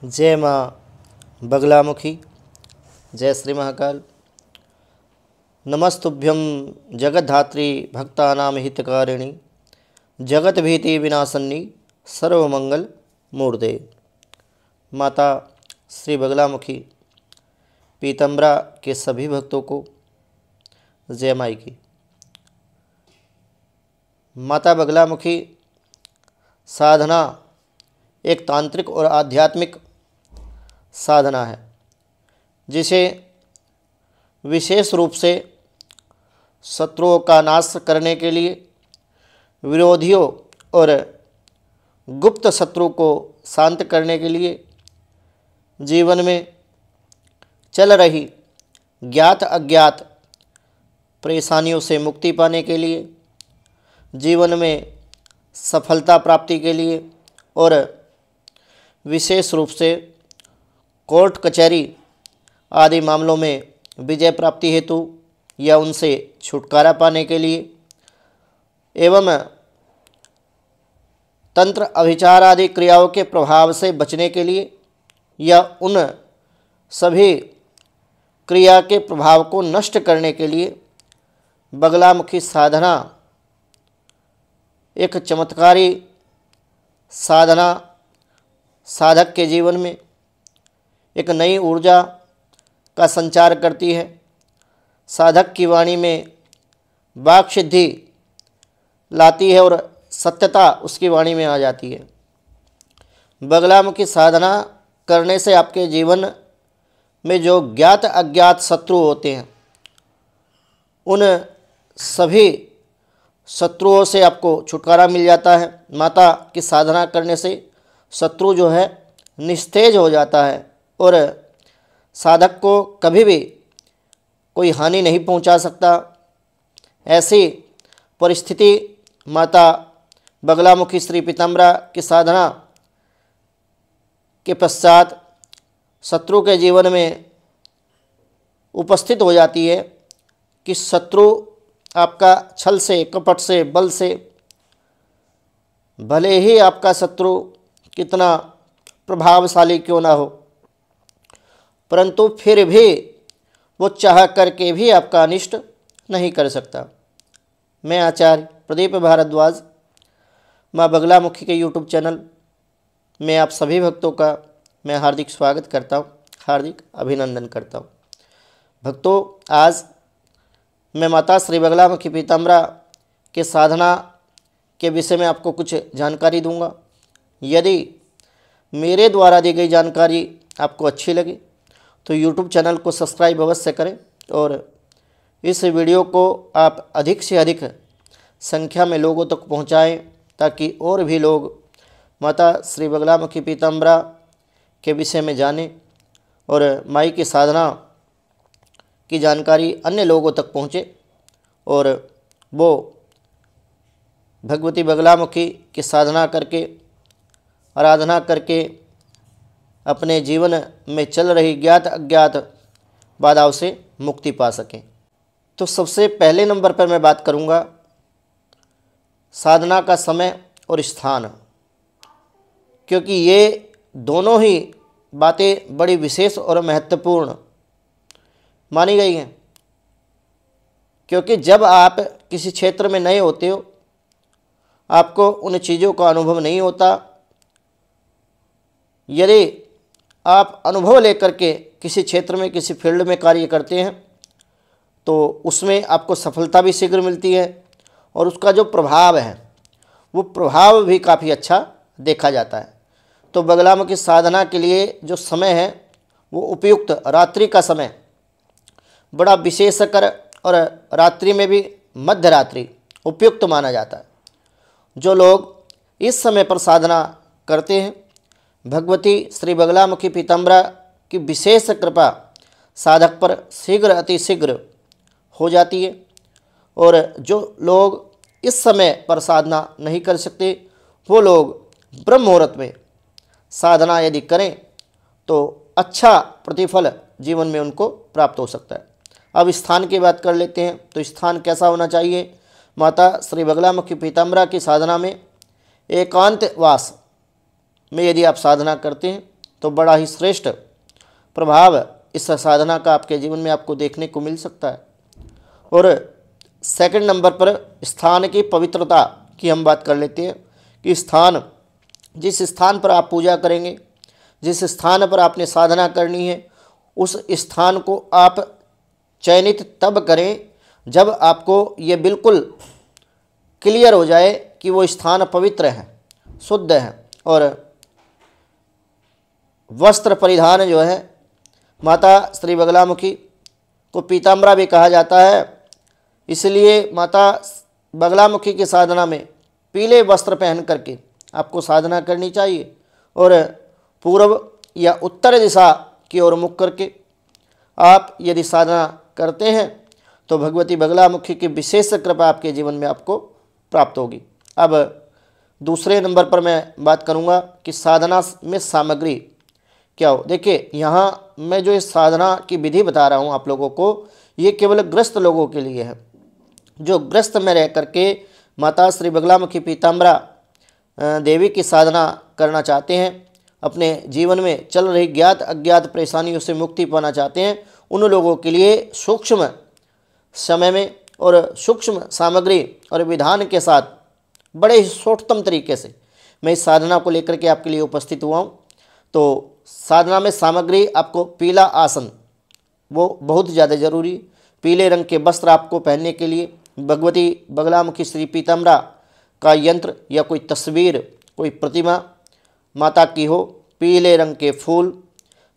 जय माँ बगलामुखी। जय श्री महाकाल। नमस्तुभ्यं जगद्धात्री भक्तानां हितकारिणी जगत भीति विनाशन्नी सर्वमंगल मूर्ते। माता श्री बगलामुखी पीतम्बरा के सभी भक्तों को जय माई की। माता बगलामुखी साधना एक तांत्रिक और आध्यात्मिक साधना है, जिसे विशेष रूप से शत्रुओं का नाश करने के लिए, विरोधियों और गुप्त शत्रु को शांत करने के लिए, जीवन में चल रही ज्ञात अज्ञात परेशानियों से मुक्ति पाने के लिए, जीवन में सफलता प्राप्ति के लिए और विशेष रूप से कोर्ट कचहरी आदि मामलों में विजय प्राप्ति हेतु या उनसे छुटकारा पाने के लिए एवं तंत्र अभिचार आदि क्रियाओं के प्रभाव से बचने के लिए या उन सभी क्रिया के प्रभाव को नष्ट करने के लिए बगलामुखी साधना एक चमत्कारी साधना साधक के जीवन में एक नई ऊर्जा का संचार करती है। साधक की वाणी में वाक् सिद्धि लाती है और सत्यता उसकी वाणी में आ जाती है। बगलामुखी साधना करने से आपके जीवन में जो ज्ञात अज्ञात शत्रु होते हैं, उन सभी शत्रुओं से आपको छुटकारा मिल जाता है। माता की साधना करने से शत्रु जो है निस्तेज हो जाता है और साधक को कभी भी कोई हानि नहीं पहुंचा सकता। ऐसी परिस्थिति माता बगलामुखी श्री पीताम्बरा की साधना के पश्चात शत्रु के जीवन में उपस्थित हो जाती है कि शत्रु आपका छल से, कपट से, बल से, भले ही आपका शत्रु कितना प्रभावशाली क्यों ना हो, परंतु फिर भी वो चाह करके भी आपका अनिष्ट नहीं कर सकता। मैं आचार्य प्रदीप भारद्वाज माँ बगलामुखी के यूट्यूब चैनल में आप सभी भक्तों का मैं हार्दिक स्वागत करता हूँ, हार्दिक अभिनंदन करता हूँ। भक्तों, आज मैं माता श्री बगलामुखी पीताम्बरा के साधना के विषय में आपको कुछ जानकारी दूंगा। यदि मेरे द्वारा दी गई जानकारी आपको अच्छी लगे तो YouTube चैनल को सब्सक्राइब अवश्य करें और इस वीडियो को आप अधिक से अधिक संख्या में लोगों तक पहुंचाएं, ताकि और भी लोग माता श्री बगलामुखी पीताम्बरा के विषय में जानें और माई की साधना की जानकारी अन्य लोगों तक पहुँचे और वो भगवती बगलामुखी की साधना करके, आराधना करके अपने जीवन में चल रही ज्ञात अज्ञात बाधाओं से मुक्ति पा सकें। तो सबसे पहले नंबर पर मैं बात करूंगा साधना का समय और स्थान, क्योंकि ये दोनों ही बातें बड़ी विशेष और महत्वपूर्ण मानी गई हैं। क्योंकि जब आप किसी क्षेत्र में नए होते हो, आपको उन चीज़ों का अनुभव नहीं होता। यदि आप अनुभव लेकर के किसी क्षेत्र में, किसी फील्ड में कार्य करते हैं तो उसमें आपको सफलता भी शीघ्र मिलती है और उसका जो प्रभाव है वो प्रभाव भी काफ़ी अच्छा देखा जाता है। तो बगलामुखी साधना के लिए जो समय है वो उपयुक्त रात्रि का समय बड़ा विशेषकर, और रात्रि में भी मध्य रात्रि उपयुक्त माना जाता है। जो लोग इस समय पर साधना करते हैं, भगवती श्री बगलामुखी पीताम्बरा की विशेष कृपा साधक पर शीघ्र अतिशीघ्र हो जाती है। और जो लोग इस समय पर साधना नहीं कर सकते, वो लोग ब्रह्म मुहूर्त में साधना यदि करें तो अच्छा प्रतिफल जीवन में उनको प्राप्त हो सकता है। अब स्थान की बात कर लेते हैं। तो स्थान कैसा होना चाहिए? माता श्री बगलामुखी पीताम्बरा की साधना में एकांतवास में यदि आप साधना करते हैं तो बड़ा ही श्रेष्ठ प्रभाव इस साधना का आपके जीवन में आपको देखने को मिल सकता है। और सेकंड नंबर पर स्थान की पवित्रता की हम बात कर लेते हैं कि स्थान, जिस स्थान पर आप पूजा करेंगे, जिस स्थान पर आपने साधना करनी है, उस स्थान को आप चयनित तब करें जब आपको ये बिल्कुल क्लियर हो जाए कि वो स्थान पवित्र है, शुद्ध है। और वस्त्र परिधान जो है, माता श्री बगलामुखी को पीताम्बरा भी कहा जाता है, इसलिए माता बगलामुखी की साधना में पीले वस्त्र पहन करके आपको साधना करनी चाहिए। और पूर्व या उत्तर दिशा की ओर मुख करके आप यदि साधना करते हैं तो भगवती बगलामुखी की विशेष कृपा आपके जीवन में आपको प्राप्त होगी। अब दूसरे नंबर पर मैं बात करूंगा कि साधना में सामग्री क्या हो। देखिए, यहाँ मैं जो इस साधना की विधि बता रहा हूँ आप लोगों को, ये केवल ग्रस्त लोगों के लिए है। जो ग्रस्त में रह करके माता श्री बगलामुखी पीताम्बरा देवी की साधना करना चाहते हैं, अपने जीवन में चल रही ज्ञात अज्ञात परेशानियों से मुक्ति पाना चाहते हैं, उन लोगों के लिए सूक्ष्म समय में और सूक्ष्म सामग्री और विधान के साथ बड़े ही शॉर्टतम तरीके से मैं इस साधना को लेकर के आपके लिए उपस्थित हुआ हूँ। तो साधना में सामग्री आपको पीला आसन, वो बहुत ज़्यादा ज़रूरी, पीले रंग के वस्त्र आपको पहनने के लिए, भगवती बगलामुखी श्री पीताम्बरा का यंत्र या कोई तस्वीर, कोई प्रतिमा माता की हो, पीले रंग के फूल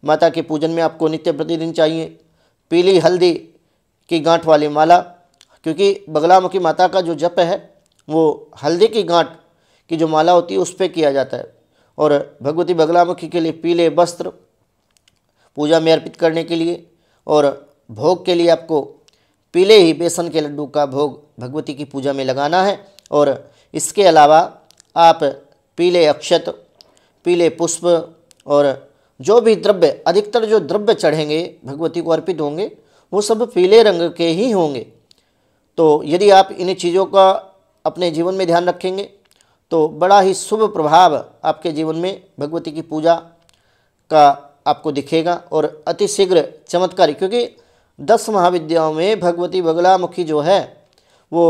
माता के पूजन में आपको नित्य प्रतिदिन चाहिए, पीली हल्दी की गांठ वाली माला, क्योंकि बगलामुखी माता का जो जप है वो हल्दी की गांठ की जो माला होती है उस पर किया जाता है। और भगवती बगलामुखी के लिए पीले वस्त्र पूजा में अर्पित करने के लिए, और भोग के लिए आपको पीले ही बेसन के लड्डू का भोग भगवती की पूजा में लगाना है। और इसके अलावा आप पीले अक्षत, पीले पुष्प और जो भी द्रव्य, अधिकतर जो द्रव्य चढ़ेंगे भगवती को अर्पित होंगे वो सब पीले रंग के ही होंगे। तो यदि आप इन चीज़ों का अपने जीवन में ध्यान रखेंगे तो बड़ा ही शुभ प्रभाव आपके जीवन में भगवती की पूजा का आपको दिखेगा और अतिशीघ्र चमत्कारी, क्योंकि 10 महाविद्याओं में भगवती बगलामुखी जो है वो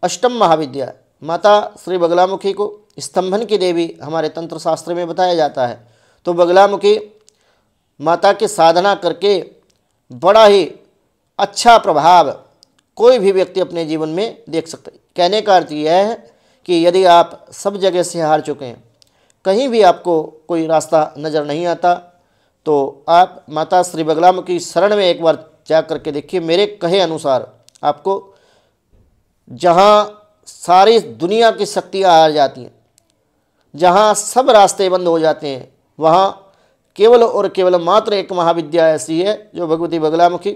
अष्टम महाविद्या है। माता श्री बगलामुखी को स्तंभन की देवी हमारे तंत्र शास्त्र में बताया जाता है। तो बगलामुखी माता की साधना करके बड़ा ही अच्छा प्रभाव कोई भी व्यक्ति अपने जीवन में देख सकता है। कहने का अर्थ यह है कि यदि आप सब जगह से हार चुके हैं, कहीं भी आपको कोई रास्ता नज़र नहीं आता, तो आप माता श्री बगलामुखी शरण में एक बार जा करके देखिए। मेरे कहे अनुसार आपको जहाँ सारी दुनिया की शक्तियाँ हार जाती हैं, जहाँ सब रास्ते बंद हो जाते हैं, वहाँ केवल और केवल मात्र एक महाविद्या ऐसी है जो भगवती बगलामुखी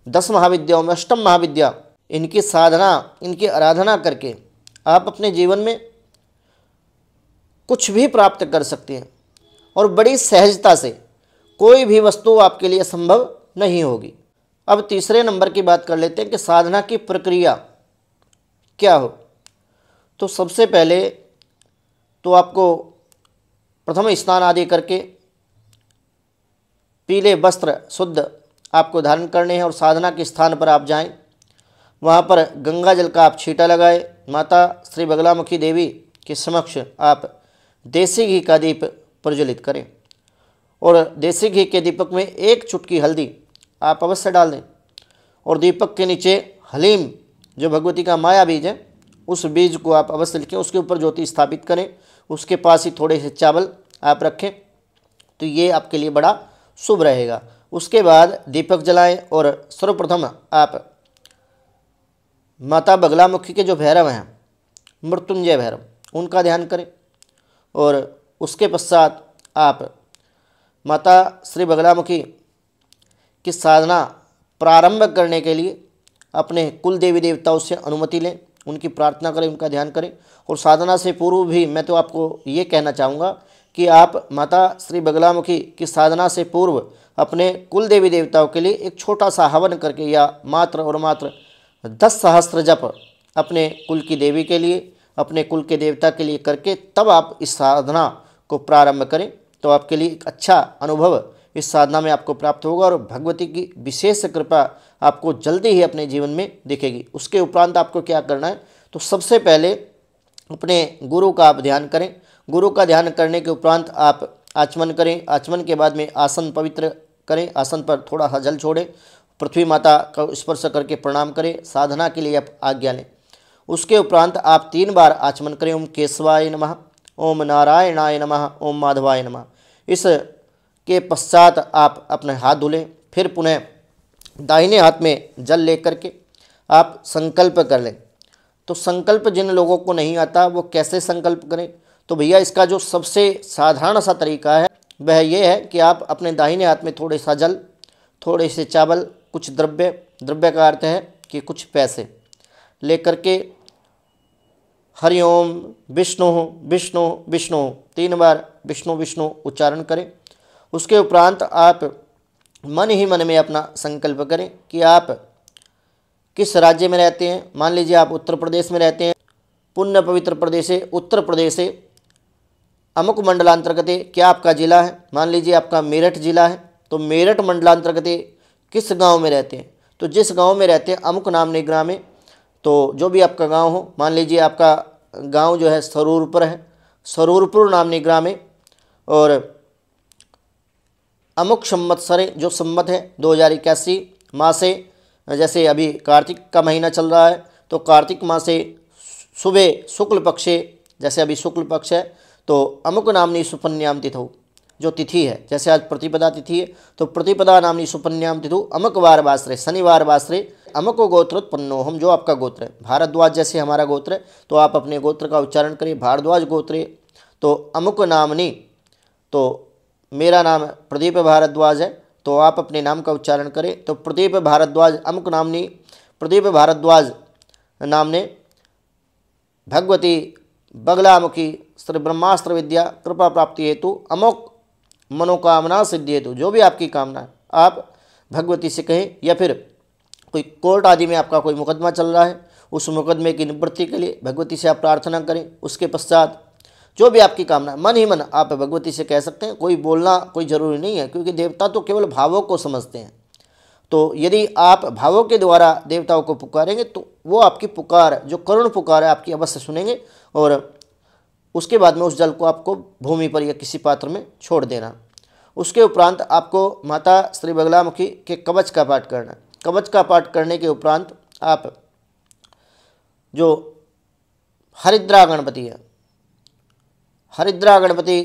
10 महाविद्याओं में अष्टम महाविद्या, इनकी साधना, इनकी आराधना करके आप अपने जीवन में कुछ भी प्राप्त कर सकते हैं और बड़ी सहजता से। कोई भी वस्तु आपके लिए संभव नहीं होगी। अब तीसरे नंबर की बात कर लेते हैं कि साधना की प्रक्रिया क्या हो। तो सबसे पहले तो आपको प्रथम स्नान आदि करके पीले वस्त्र शुद्ध आपको धारण करने हैं और साधना के स्थान पर आप जाएं, वहाँ पर गंगा जल का आप छींटा लगाए, माता श्री बगलामुखी देवी के समक्ष आप देसी घी का दीप प्रज्वलित करें और देसी घी के दीपक में 1 चुटकी हल्दी आप अवश्य डाल दें और दीपक के नीचे हलीम जो भगवती का माया बीज है उस बीज को आप अवश्य लिखें, उसके ऊपर ज्योति स्थापित करें, उसके पास ही थोड़े से चावल आप रखें, तो ये आपके लिए बड़ा शुभ रहेगा। उसके बाद दीपक जलाएं और सर्वप्रथम आप माता बगलामुखी के जो भैरव हैं, मृत्युंजय भैरव, उनका ध्यान करें और उसके पश्चात आप माता श्री बगलामुखी की साधना प्रारंभ करने के लिए अपने कुल देवी देवताओं से अनुमति लें, उनकी प्रार्थना करें, उनका ध्यान करें। और साधना से पूर्व भी मैं तो आपको ये कहना चाहूँगा कि आप माता श्री बगलामुखी की साधना से पूर्व अपने कुल देवी देवताओं के लिए एक छोटा सा हवन करके या मात्र और मात्र 10 सहस्त्र जप अपने कुल की देवी के लिए, अपने कुल के देवता के लिए करके तब आप इस साधना को प्रारंभ करें। तो आपके लिए एक अच्छा अनुभव इस साधना में आपको प्राप्त होगा और भगवती की विशेष कृपा आपको जल्दी ही अपने जीवन में दिखेगी। उसके उपरांत आपको क्या करना है, तो सबसे पहले अपने गुरु का आप ध्यान करें। गुरु का ध्यान करने के उपरांत आप आचमन करें। आचमन के बाद में आसन पवित्र करें, आसन पर थोड़ा सा जल छोड़ें, पृथ्वी माता का स्पर्श करके प्रणाम करें, साधना के लिए आप आज्ञा लें। उसके उपरांत आप 3 बार आचमन करें, ओम केशवाय नमः, ओम नारायणाय नमः, ओम माधवाय नमः। इस के पश्चात आप अपने हाथ धुलें। फिर पुनः दाहिने हाथ में जल लेकर के आप संकल्प कर लें। तो संकल्प जिन लोगों को नहीं आता वो कैसे संकल्प करें, तो भैया इसका जो सबसे साधारण सा तरीका है वह ये है कि आप अपने दाहिने हाथ में थोड़े सा जल, थोड़े से चावल, कुछ द्रव्य, द्रव्य का अर्थ है कि कुछ पैसे लेकर के हरिओम विष्णु विष्णु विष्णु 3 बार विष्णु विष्णु उच्चारण करें। उसके उपरांत आप मन ही मन में अपना संकल्प करें कि आप किस राज्य में रहते हैं। मान लीजिए आप उत्तर प्रदेश में रहते हैं, पुण्य पवित्र प्रदेश है उत्तर प्रदेश है, अमुक मंडलांतर्गत क्या आपका जिला है। मान लीजिए आपका मेरठ जिला है, तो मेरठ मंडलांतर्गत किस गांव में रहते हैं, तो जिस गांव में रहते हैं अमुक नामनी ग्राम में, तो जो भी आपका गांव हो, मान लीजिए आपका गांव जो है सरूरपुर है, सरूरपुर नामनी ग्राम में, और अमुक संवत्सरे जो संवत है 2081 मासे, जैसे अभी कार्तिक का महीना चल रहा है तो कार्तिक मासे सुबह शुक्ल पक्षे, जैसे अभी शुक्ल पक्ष है तो अमुक नामनी सुपन्याम तिथौ जो तिथि है, जैसे आज प्रतिपदा तिथि है तो प्रतिपदा नामनी सुपन्याम तिथु अमुक वार वासरे शनिवार वासरे अमुक गोत्रोत्पन्नो, हम जो आपका गोत्र है भारद्वाज जैसे हमारा गोत्र है तो आप अपने गोत्र का उच्चारण करें। भारद्वाज गोत्रे तो अमुक नामनी, तो मेरा नाम प्रदीप भारद्वाज है तो आप अपने नाम का उच्चारण करें। तो प्रदीप भारद्वाज अमुक नामनी प्रदीप भारद्वाज नामने भगवती बगलामुखी श्री ब्रह्मास्त्र विद्या कृपा प्राप्ति हेतु अमुक मनोकामना सिद्धि हेतु, जो भी आपकी कामना है आप भगवती से कहें। या फिर कोई कोर्ट आदि में आपका कोई मुकदमा चल रहा है, उस मुकदमे की निवृत्ति के लिए भगवती से आप प्रार्थना करें। उसके पश्चात जो भी आपकी कामना मन ही मन आप भगवती से कह सकते हैं, कोई बोलना कोई ज़रूरी नहीं है, क्योंकि देवता तो केवल भावों को समझते हैं। तो यदि आप भावों के द्वारा देवताओं को पुकारेंगे तो वो आपकी पुकार जो करुण पुकार है आपकी अवश्य सुनेंगे, और उसके बाद में उस जल को आपको भूमि पर या किसी पात्र में छोड़ देना। उसके उपरांत आपको माता श्री बगलामुखी के कवच का पाठ करना है। कवच का पाठ करने के उपरांत आप जो हरिद्रा गणपति है, हरिद्रा गणपति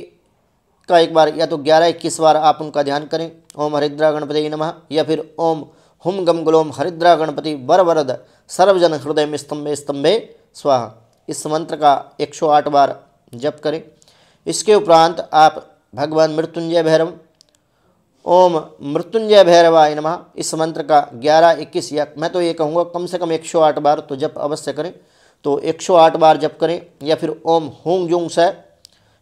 का एक बार या तो 11-21 बार आप उनका ध्यान करें। ओम हरिद्रा गणपति नमः, या फिर ओम हुम गम गुलोम हरिद्रा गणपति वर वरद सर्वजन हृदय में स्तंभे स्तंभे स्वाहा, इस मंत्र का 108 बार जप करें। इसके उपरांत आप भगवान मृत्युंजय भैरव ओम मृत्युंजय भैरवाय नमः इस मंत्र का 11-21 या मैं तो ये कहूँगा कम से कम 108 बार तो जप अवश्य करें। तो 108 बार जप करें, या फिर ओम हुंग जुंग से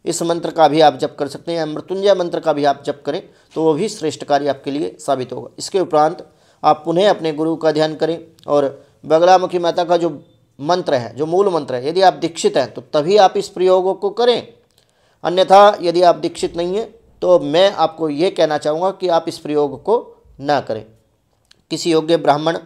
इस मंत्र का भी आप जप कर सकते हैं, या मृत्युंजय मंत्र का भी आप जप करें तो वो भी श्रेष्ठ कार्य आपके लिए साबित होगा। इसके उपरांत आप पुनः अपने गुरु का ध्यान करें, और बगलामुखी माता का जो मंत्र है, जो मूल मंत्र है, यदि आप दीक्षित हैं तो तभी आप इस प्रयोग को करें, अन्यथा यदि आप दीक्षित नहीं हैं तो मैं आपको ये कहना चाहूँगा कि आप इस प्रयोग को ना करें। किसी योग्य ब्राह्मण,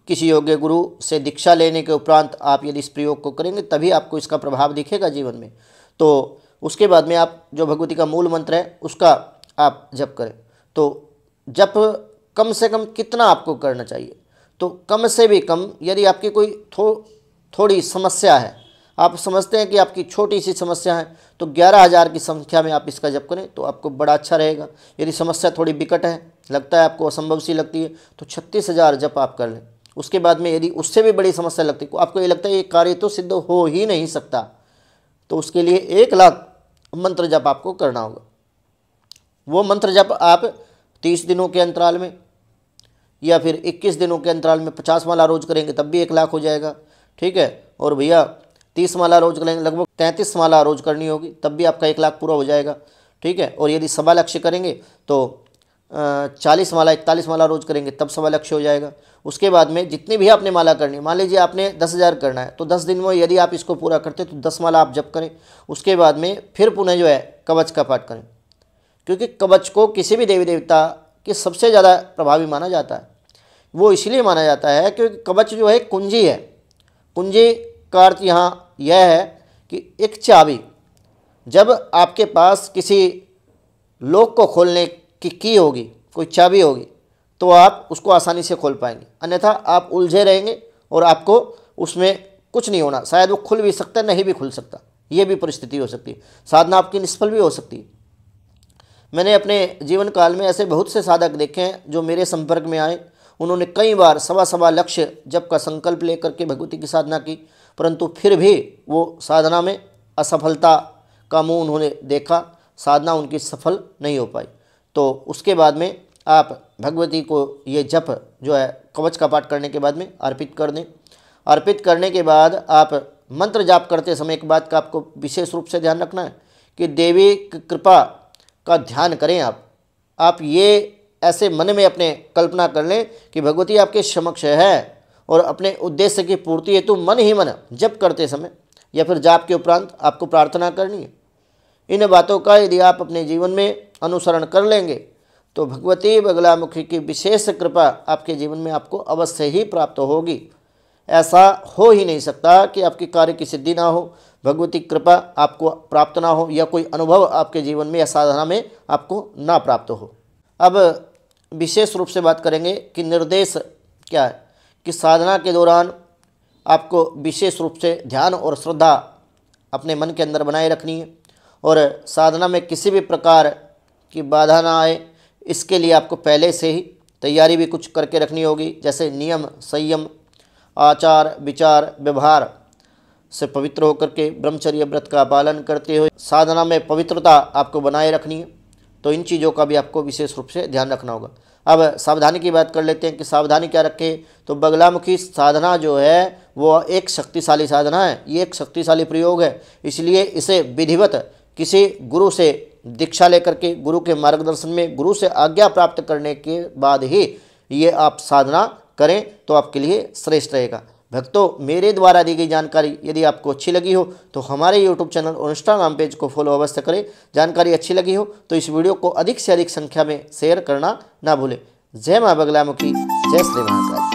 किसी योग्य गुरु से दीक्षा लेने के उपरांत आप यदि इस प्रयोग को करेंगे तभी आपको इसका प्रभाव दिखेगा जीवन में। तो उसके बाद में आप जो भगवती का मूल मंत्र है उसका आप जप करें। तो जप कम से कम कितना आपको करना चाहिए, तो कम से भी कम यदि आपकी कोई थोड़ी समस्या है, आप समझते हैं कि आपकी छोटी सी समस्या है, तो 11,000 की संख्या में आप इसका जप करें तो आपको बड़ा अच्छा रहेगा। यदि समस्या थोड़ी विकट है, लगता है आपको असंभव सी लगती है, तो 36,000 जप आप कर लें। उसके बाद में यदि उससे भी बड़ी समस्या लगती है, आपको ये लगता है ये कार्य तो सिद्ध हो ही नहीं सकता, तो उसके लिए 1 लाख मंत्र जप आपको करना होगा। वो मंत्र जप आप 30 दिनों के अंतराल में या फिर 21 दिनों के अंतराल में 50 माला रोज करेंगे तब भी 1 लाख हो जाएगा, ठीक है। और भैया 30 माला रोज करेंगे, लगभग 33 माला रोज करनी होगी तब भी आपका 1 लाख पूरा हो जाएगा, ठीक है। और यदि 1.25 लक्ष्य करेंगे तो 40 माला 41 माला रोज करेंगे तब 1.25 लक्ष्य हो जाएगा। उसके बाद में जितनी भी आपने माला करनी है, मान लीजिए आपने 10,000 करना है तो 10 दिन में यदि आप इसको पूरा करते तो 10 माला आप जप करें। उसके बाद में फिर पुनः जो है कवच का पाठ करें। क्योंकि कवच को किसी भी देवी देवता की सबसे ज़्यादा प्रभावी माना जाता है। वो इसलिए माना जाता है क्योंकि कवच जो है कुंजी है। कुंजी का अर्थ यहाँ यह है कि एक चाबी, जब आपके पास किसी लॉक को खोलने की होगी, कोई चाबी होगी, तो आप उसको आसानी से खोल पाएंगे, अन्यथा आप उलझे रहेंगे और आपको उसमें कुछ नहीं होना। शायद वो खुल भी सकता है, नहीं भी खुल सकता, ये भी परिस्थिति हो सकती है। साधना आपकी निष्फल भी हो सकती है। मैंने अपने जीवन काल में ऐसे बहुत से साधक देखे हैं जो मेरे संपर्क में आए। उन्होंने कई बार सवा लक्ष्य जप का संकल्प लेकर के भगवती की साधना की, परंतु फिर भी वो साधना में असफलता का मुंह उन्होंने देखा, साधना उनकी सफल नहीं हो पाई। तो उसके बाद में आप भगवती को ये जप जो है कवच का पाठ करने के बाद में अर्पित कर दें। अर्पित करने के बाद आप मंत्र जाप करते समय एक बात का आपको विशेष रूप से ध्यान रखना है कि देवी की कृपा का ध्यान करें। आप ये ऐसे मन में अपने कल्पना कर लें कि भगवती आपके समक्ष है और अपने उद्देश्य की पूर्ति हेतु मन ही मन जप करते समय या फिर जाप के उपरांत आपको प्रार्थना करनी है। इन बातों का यदि आप अपने जीवन में अनुसरण कर लेंगे तो भगवती बगलामुखी की विशेष कृपा आपके जीवन में आपको अवश्य ही प्राप्त होगी। ऐसा हो ही नहीं सकता कि आपके कार्य की सिद्धि ना हो, भगवती कृपा आपको प्राप्त ना हो, या कोई अनुभव आपके जीवन में या साधना में आपको ना प्राप्त हो। अब विशेष रूप से बात करेंगे कि निर्देश क्या है, कि साधना के दौरान आपको विशेष रूप से ध्यान और श्रद्धा अपने मन के अंदर बनाए रखनी है और साधना में किसी भी प्रकार की बाधा ना आए, इसके लिए आपको पहले से ही तैयारी भी कुछ करके रखनी होगी। जैसे नियम, संयम, आचार, विचार, व्यवहार से पवित्र होकर के ब्रह्मचर्य व्रत का पालन करते हुए साधना में पवित्रता आपको बनाए रखनी है। तो इन चीज़ों का भी आपको विशेष रूप से ध्यान रखना होगा। अब सावधानी की बात कर लेते हैं कि सावधानी क्या रखें। तो बगलामुखी साधना जो है वो एक शक्तिशाली साधना है, ये एक शक्तिशाली प्रयोग है, इसलिए इसे विधिवत किसी गुरु से दीक्षा लेकर के, गुरु के मार्गदर्शन में, गुरु से आज्ञा प्राप्त करने के बाद ही ये आप साधना करें तो आपके लिए श्रेष्ठ रहेगा। भक्तों, मेरे द्वारा दी गई जानकारी यदि आपको अच्छी लगी हो तो हमारे YouTube चैनल और इंस्टाग्राम पेज को फॉलो अवश्य करें। जानकारी अच्छी लगी हो तो इस वीडियो को अधिक से अधिक संख्या में शेयर करना ना भूलें। जय मां बगलामुखी, जय श्री महाकाल।